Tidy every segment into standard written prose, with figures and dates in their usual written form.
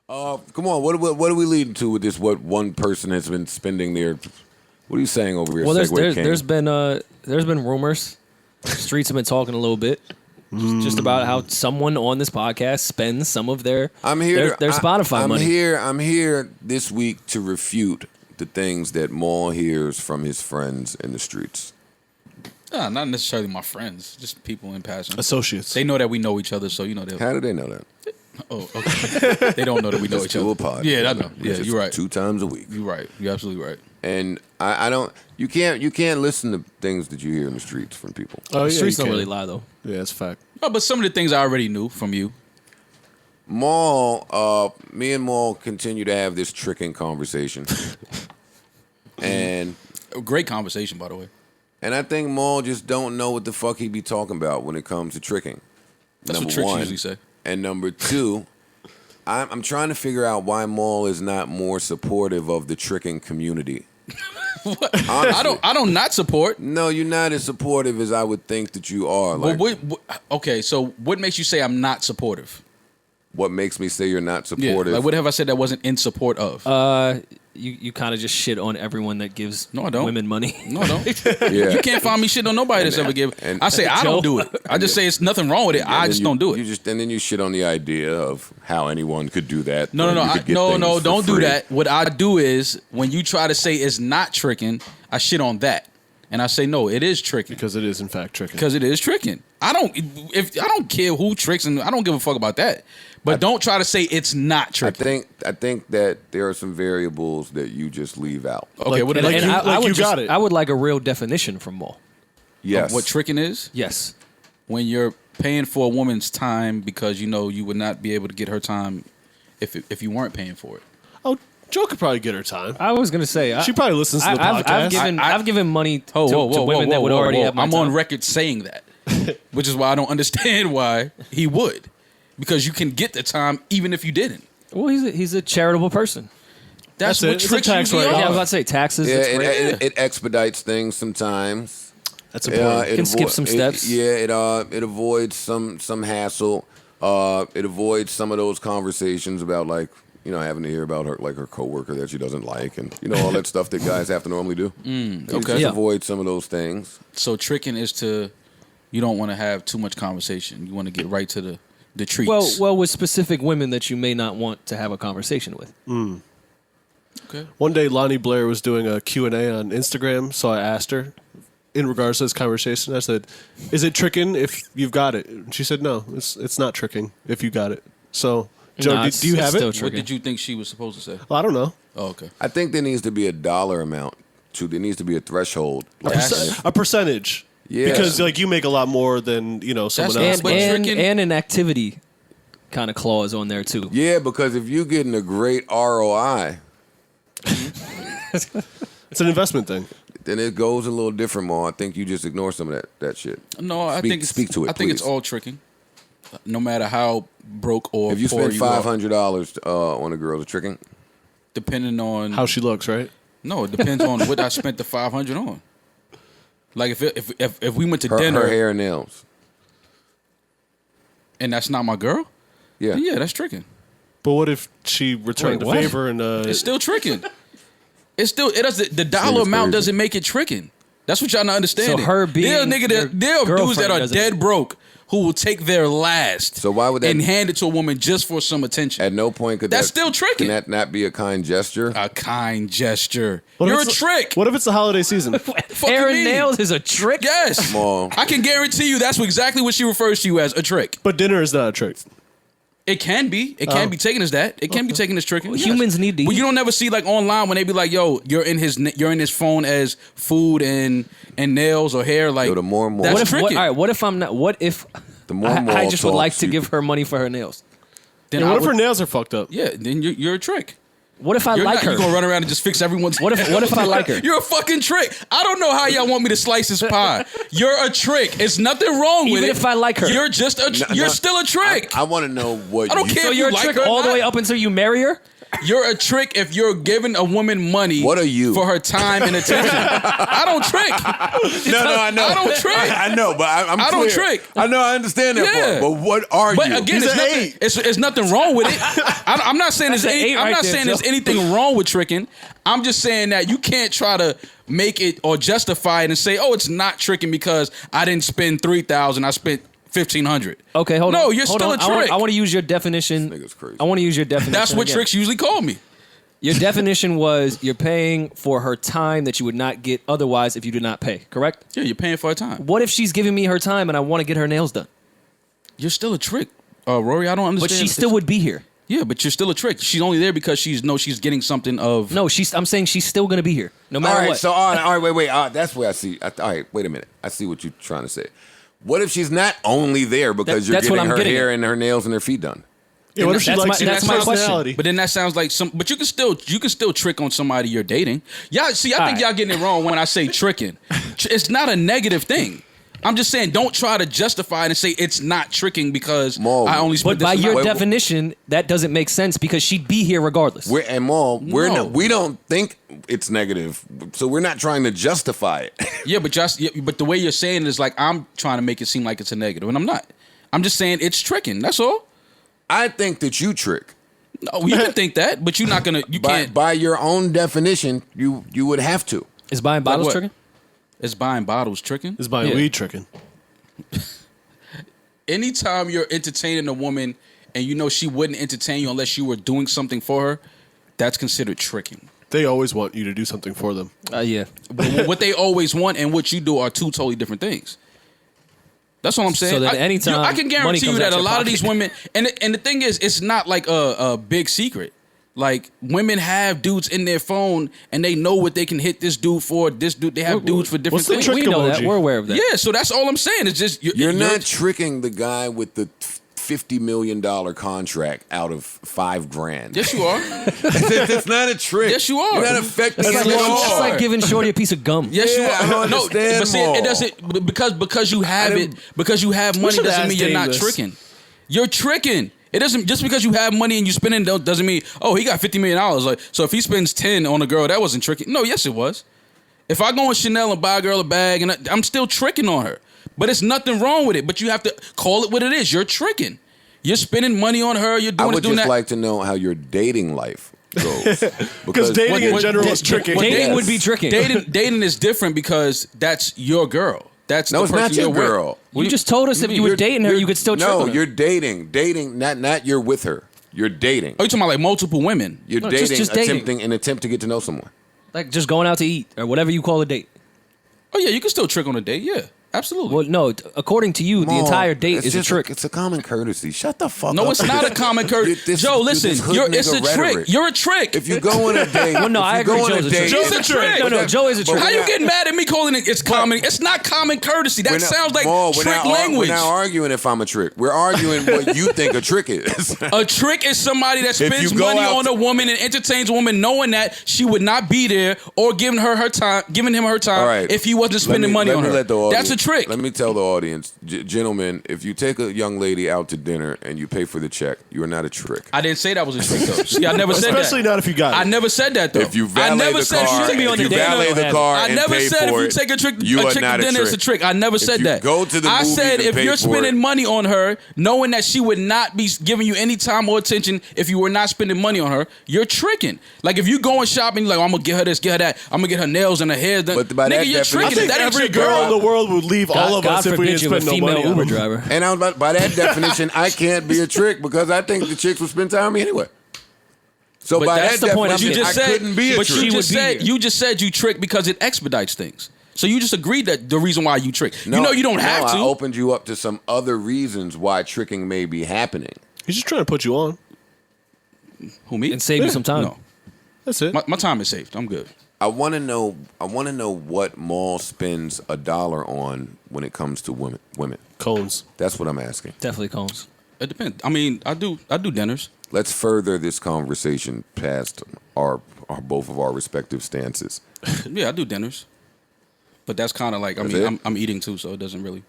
Come on. What are we leading to with this? What one person has been spending their? What are you saying over here? Well, there's been rumors. Streets have been talking a little bit. Just about how someone on this podcast spends some of their Spotify money. I'm here this week to refute the things that Maul hears from his friends in the streets. Not necessarily my friends, just people in passing. Associates. They know that we know each other, so you know. How do they know that? Oh, okay. They don't know that we know each other. Do a pod. Yeah, I know. Yeah, you're right. 2 times a week. You're right. You're absolutely right. And I don't. You can't listen to things that you hear in the streets from people. Oh, The yeah, streets you don't can. really lie, though. Yeah, it's a fact. Oh, but some of the things I already knew from you. Maul, me and Maul continue to have this tricking conversation, and A great conversation, by the way. I think Maul just don't know what the fuck he be talking about when it comes to tricking. That's number what tricks one. usually say. And number two, I'm trying to figure out why Maul is not more supportive of the tricking community. Honestly. I don't not support. No, you're not as supportive as I would think that you are. Like, Okay, so what makes you say I'm not supportive? what makes me say you're not Yeah, supportive? like what have I said that wasn't in support of? You kind of just shit on everyone that gives No, I don't. women money. No, I don't. Yeah. You can't find me shit on nobody that's ever give. and- I say I don't do it. I just say it's nothing wrong with it. I And just then don't do it. And then you shit on the idea of how anyone could do that. No, when you could get things for don't do free. that. What I do is when you try to say it's not tricking, I shit on that, and I say no, it is tricking Because it is, in fact, tricking. because it is tricking. I don't care who tricks, and I don't give a fuck about that. But don't try to say it's not tricking. I think that there are some variables that you just leave out. Okay, what like like you- I would got it. I would like a real definition from Maul. Yes. what tricking is? Yes. When you're paying for a woman's time because you know you would not be able to get her time if you weren't paying for it. Oh, Joe could probably get her time. I was gonna say She probably listens to the podcast. I've given money to Whoa, women that would already have my I'm time. on record saying that, which is why I don't understand why he would, because you can get the time even if you didn't. Well, he's a charitable person. That's it. what It's a tricks tax usually write-off. Yeah, I was are. about to say taxes. Yeah, it's great. it expedites things sometimes. That's important. Can skip some steps. It avoids some hassle. It avoids some of those conversations about having to hear about her coworker that she doesn't like, and all that stuff that guys have to normally do. It okay. just Yeah. avoids some of those things. So tricking is you don't want to have too much conversation. You want to get right to the treats. Well, with specific women that you may not want to have a conversation with. okay. One day, Lonnie Blair was doing a Q&A on Instagram, so I asked her, in regards to this conversation, I said, is it tricking if you've got it? And she said, no, it's not tricking if you got it. So, Joe, Nah, do you it's have still it? tricking. What did you think she was supposed to say? Well, I don't know. Oh, okay. I think there needs to be a dollar amount. There needs to be a threshold. A percentage. Yeah. Because you make a lot more than someone else. But tricking- and an activity kind of clause on there too. Yeah, because if you're getting a great ROI, It's an investment thing. then it goes a little different more. I think you just ignore some of that shit. No, I think speak to it. I think it's please. all tricking, no matter how broke or If you poor spend you are. $500 on a girl, it's tricking. Depending on How she looks, right? No, it depends on what I spent the $500 on. Like if we went to Her dinner hair and nails. and that's not my girl, Yeah. then yeah, that's tricking. But what if she returned Wait, the what? favor and It's still tricking. It doesn't. The dollar Seems amount crazy. doesn't make it tricking. That's what y'all not understanding. So her being there are your there are dudes girlfriend that are doesn't- dead broke who will take their last. So why would that- and hand it to a woman just for some attention? At no point could That's that still tricking. Can that not be a kind gesture? A kind gesture. What if You're a it's- trick. What if it's the holiday season? Fuck Hair you and mean? nails is a trick. Yes. Maul. I can guarantee you that's exactly what she refers to you as, a trick. But dinner is not a trick. It can be. It can be taken as that. It can be taken as tricking. Well, humans need to But eat. you don't never see online when they be like, "Yo, you're in his phone as food and nails or hair." Like, Yo, the more and more- that's What if? tricking. All right. What if I'm not? What if? The more I Maul just would like talks, to you- give her money for her nails. Then Yeah, I what if would- her nails are fucked up? Yeah, then you're a trick. What if I You're like not, her? You're gonna run around and just fix everyone's. What if I like her? You're a fucking trick. I don't know how y'all want me to slice this pie. You're a trick. It's nothing wrong with Even it. if I like her. You're just a. You're no, still a trick. I want to know what. I don't care So if you're you a like trick her or all the not. way up until you marry her. You're a trick if you're giving a woman money. What are you? For her time and attention. I don't trick. No, I know. I don't trick. I know, but I'm I don't trick. I know, I understand that part. But what are you? But again, it's nothing wrong with it. I'm not saying there's anything wrong with tricking. I'm just saying that you can't try to make it or justify it and say, oh, it's not tricking because I didn't spend $3,000, I spent $1,500. Okay, hold on. No, you're still a trick. I want to use your definition. This nigga's crazy. I want to use your definition. That's what tricks usually call me. Your definition was you're paying for her time that you would not get otherwise if you did not pay, correct? Yeah, you're paying for her time. What if she's giving me her time and I want to get her nails done? You're still a trick. Rory, I don't understand. But she still would be here. Yeah, but you're still a trick. She's only there because she's getting something of... No, I'm saying she's still going to be here, no matter what. All right, wait. That's where I see. All right, wait a minute. I see what you're trying to say. What if she's not only there because you're getting her hair and her nails and her feet done? Yeah, what if she likes that's my question. But then that sounds like but you can still trick on somebody you're dating. Y'all see, I think y'all getting it wrong when I say tricking. It's not a negative thing. I'm just saying, don't try to justify it and say it's not tricking because I only spent this amount. But by your definition, that doesn't make sense because she'd be here regardless. We don't think it's negative, so we're not trying to justify it. Yeah, but the way you're saying it is like I'm trying to make it seem like it's a negative, and I'm not. I'm just saying it's tricking. That's all. I think that you trick. No, you can think that, but you're not gonna. You can't. By your own definition, you would have to. Is buying bottles tricking? Is buying bottles tricking? Is buying weed tricking? Anytime you're entertaining a woman and you know she wouldn't entertain you unless you were doing something for her, that's considered tricking. They always want you to do something for them. Yeah. But what they always want and what you do are two totally different things. That's what I'm saying. So that anytime I can guarantee you that a lot of these women, and the thing is, it's not like a big secret. Like, women have dudes in their phone and they know what they can hit this dude for. This dude, they have dudes for different things. We know that. We're aware of that. Yeah, so that's all I'm saying. It's just you're not tricking the guy with the $50 million contract out of $5,000. Yes, you are. It's not a trick. Yes, you are. You're not affecting it at all. It's like giving Shorty a piece of gum. Yes, you are. I don't understand. But see, it doesn't because you have it because you have money doesn't mean you're not tricking. You're tricking. It doesn't just because you have money and you spend it doesn't mean he got $50 million. Like, so if he spends 10 on a girl, that wasn't tricking. No, yes it was. If I go on Chanel and buy a girl a bag and I'm still tricking on her, but it's nothing wrong with it. But you have to call it what it is. You're tricking. You're spending money on her. You're doing. I would just like to know how your dating life goes because dating in general is tricking. Dating would be tricking. Dating is different because that's your girl. That's no, the it's person not your you're girl. You just told us if you were dating her, you could still trick on her. No, you're dating, not you're with her. You're dating. Are you talking about like multiple women? You're dating, just attempting an attempt to get to know someone. Like just going out to eat or whatever you call a date. Oh yeah, you can still trick on a date. Yeah. Absolutely. Well, no. According to you, the entire date is a trick. It's a common courtesy. Shut the fuck up. No, it's not a common courtesy. Joe, listen. It's a trick. You're a trick. If you go on a date, well, no, I agree. Joe's a trick. Joe's a trick. No, Joe is a trick. How you getting mad at me calling it? It's common. It's not common courtesy. That sounds like trick language. We're not arguing if I'm a trick. We're arguing what you think a trick is. A trick is somebody that spends money on a woman and entertains a woman, knowing that she would not be there or giving him her time if he wasn't spending money on her. That's a trick. Let me tell the audience, gentlemen, if you take a young lady out to dinner and you pay for the check, you are not a trick. I didn't say that was a trick though. See, I never said that. Especially not if you got it. I never said that though. If you valet the car, I never said if you take a chick to dinner, it's a trick. I never said that. Go to the I said if you're spending money on her, knowing that she would not be giving you any time or attention if you were not spending money on her, you're tricking. Like if you going shopping, like I'm gonna get her this, get her that, I'm gonna get her nails and her hair done. But by nigga, you're tricking. I think every girl in the world would leave all of us if we didn't spend no money on them. Driver. And by that definition, I can't be a trick because I think the chicks would spend time with me anyway. So but by that's that the point. definition, I couldn't be a trick. But you just said you trick because it expedites things. So you just agreed that the reason why you trick. No, you know you don't have to. I opened you up to some other reasons why tricking may be happening. He's just trying to put you on. Who, me? And save you some time. No. That's it. My time is saved. I'm good. I want to know what Maul spends $1 on when it comes to women. Cones. That's what I'm asking. Definitely cones. It depends. I mean, I do dinners. Let's further this conversation past our both of our respective stances. Yeah, I do dinners. But that's kind of like, I'm eating too, so it doesn't really.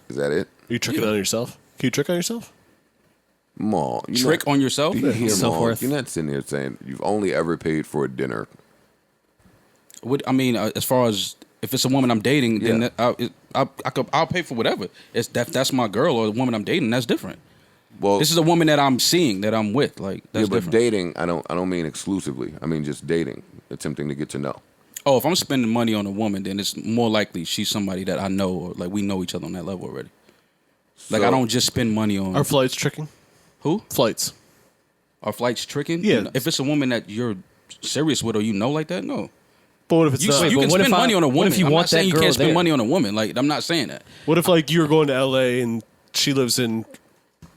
Is that it? Are you tricking on yourself? Can you trick on yourself? Maul, trick on yourself? Self-worth. You're not sitting there saying you've only ever paid for a dinner. As far as if it's a woman I'm dating, then I'll pay for whatever. That's my girl or the woman I'm dating. That's different. Well, this is a woman that I'm seeing, that I'm with. Like, that's different. But dating, I don't mean exclusively. I mean just dating, attempting to get to know. Oh, if I'm spending money on a woman, then it's more likely she's somebody that I know, or like we know each other on that level already. Like, I don't just spend money on. Are flights tricking? Who? Flights. Are flights tricking? Yeah. If it's a woman that you're serious with or you know like that, no. But what if it's not? You can spend money on a woman. What if you I'm want not saying that you girl can't spend there? money on a woman. Like, I'm not saying that. What if, like, you were going to L.A. and she lives in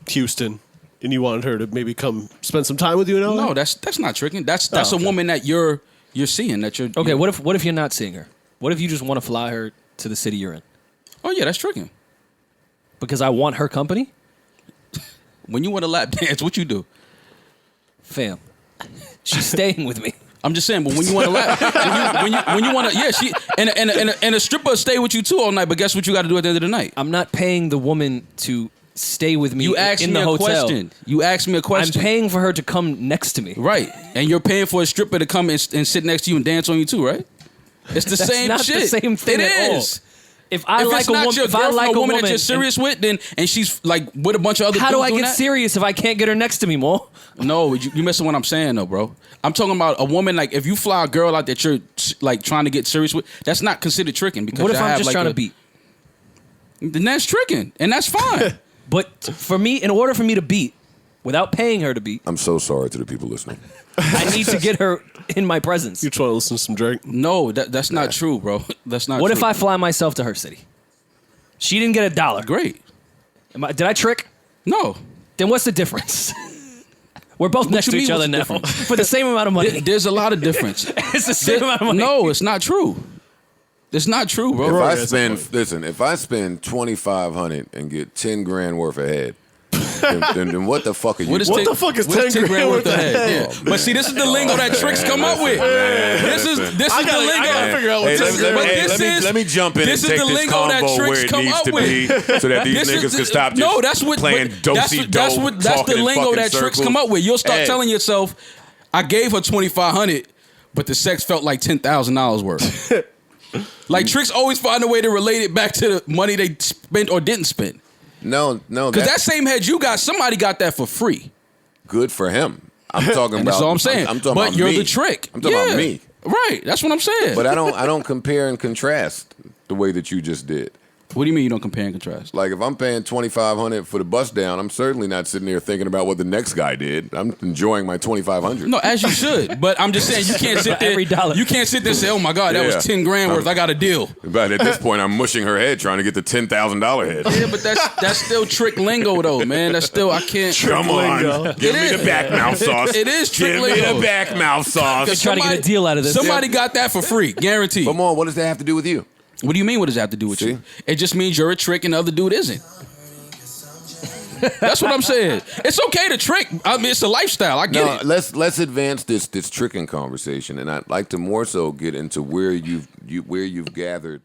Houston and you wanted her to maybe come spend some time with you in L.A.? No, that's not tricking. That's a woman that you're seeing. That you're okay. What if you're not seeing her? What if you just want to fly her to the city you're in? Oh yeah, that's tricking. Because I want her company. When you want a lap dance, what you do? Fam, she's staying with me. I'm just saying, but when you want to lap, when you want to, yeah, she and a stripper stay with you too all night. But guess what you got to do at the end of the night? I'm not paying the woman to stay with me. You asked in me the a hotel. question. You asked me a question. I'm paying for her to come next to me. Right, and you're paying for a stripper to come and sit next to you and dance on you too, right? It's the same not shit. The same thing it at is. All. If I like a woman that you're serious with, then and she's like with a bunch of other how dudes do I doing get that? serious if I can't get her next to me, Mo? No, you missing what I'm saying though, bro. I'm talking about a woman, like if you fly a girl out that you're like trying to get serious with, that's not considered tricking. Because what if I'm just trying to beat? Then that's tricking, and that's fine. But for me, in order for me to beat, without paying her to beat, I'm so sorry to the people listening. I need to get her in my presence. You trying to listen to some Drake? No, that's not true, bro. That's not. What true. if I fly myself to her city? She didn't get $1. Great. Did I trick? No. Then what's the difference? We're both next to each other now for the same amount of money. There's a lot of difference. It's the same amount of money. No, it's not true. It's not true, bro. If I spend $2,500 and get $10,000 worth of head, then what the fuck are you? What the fuck is $10,000 worth of head? Yeah. But see, this is the lingo that tricks come up with. This is the lingo. I gotta figure out what this is. Let me jump in and take this combo where it needs to be, so that these niggas can stop just playing do-si-do. That's the lingo that tricks come up with. You'll start telling yourself, "I gave her $2,500, but the sex felt like $10,000 worth." Like tricks always find a way to relate it back to the money they spent or didn't spend. No. Because that same head you got, somebody got that for free. Good for him. I'm talking about. That's all I'm saying. I'm talking about but you're me. the trick. I'm talking about me. Right. That's what I'm saying. But I don't compare and contrast the way that you just did. What do you mean you don't compare and contrast? Like if I'm paying $2,500 for the bus down, I'm certainly not sitting there thinking about what the next guy did. I'm enjoying my $2,500. No, as you should. But I'm just saying you can't sit there. Every dollar. You can't sit there and say, "Oh my God, that was $10,000 worth. I got a deal." But at this point, I'm mushing her head trying to get the $10,000 head. Yeah, but that's still trick lingo though, man. That's still I can't. Come on, give me the back mouth sauce. It is trick lingo. Give me the back mouth sauce. Trying to get a deal out of this. Somebody got that for free, guaranteed. Come on, what does that have to do with you? What do you mean? What does that have to do with you? It just means you're a trick and the other dude isn't. That's what I'm saying. It's okay to trick. I mean, it's a lifestyle. I get it. Let's advance this tricking conversation, and I'd like to more so get into where you've gathered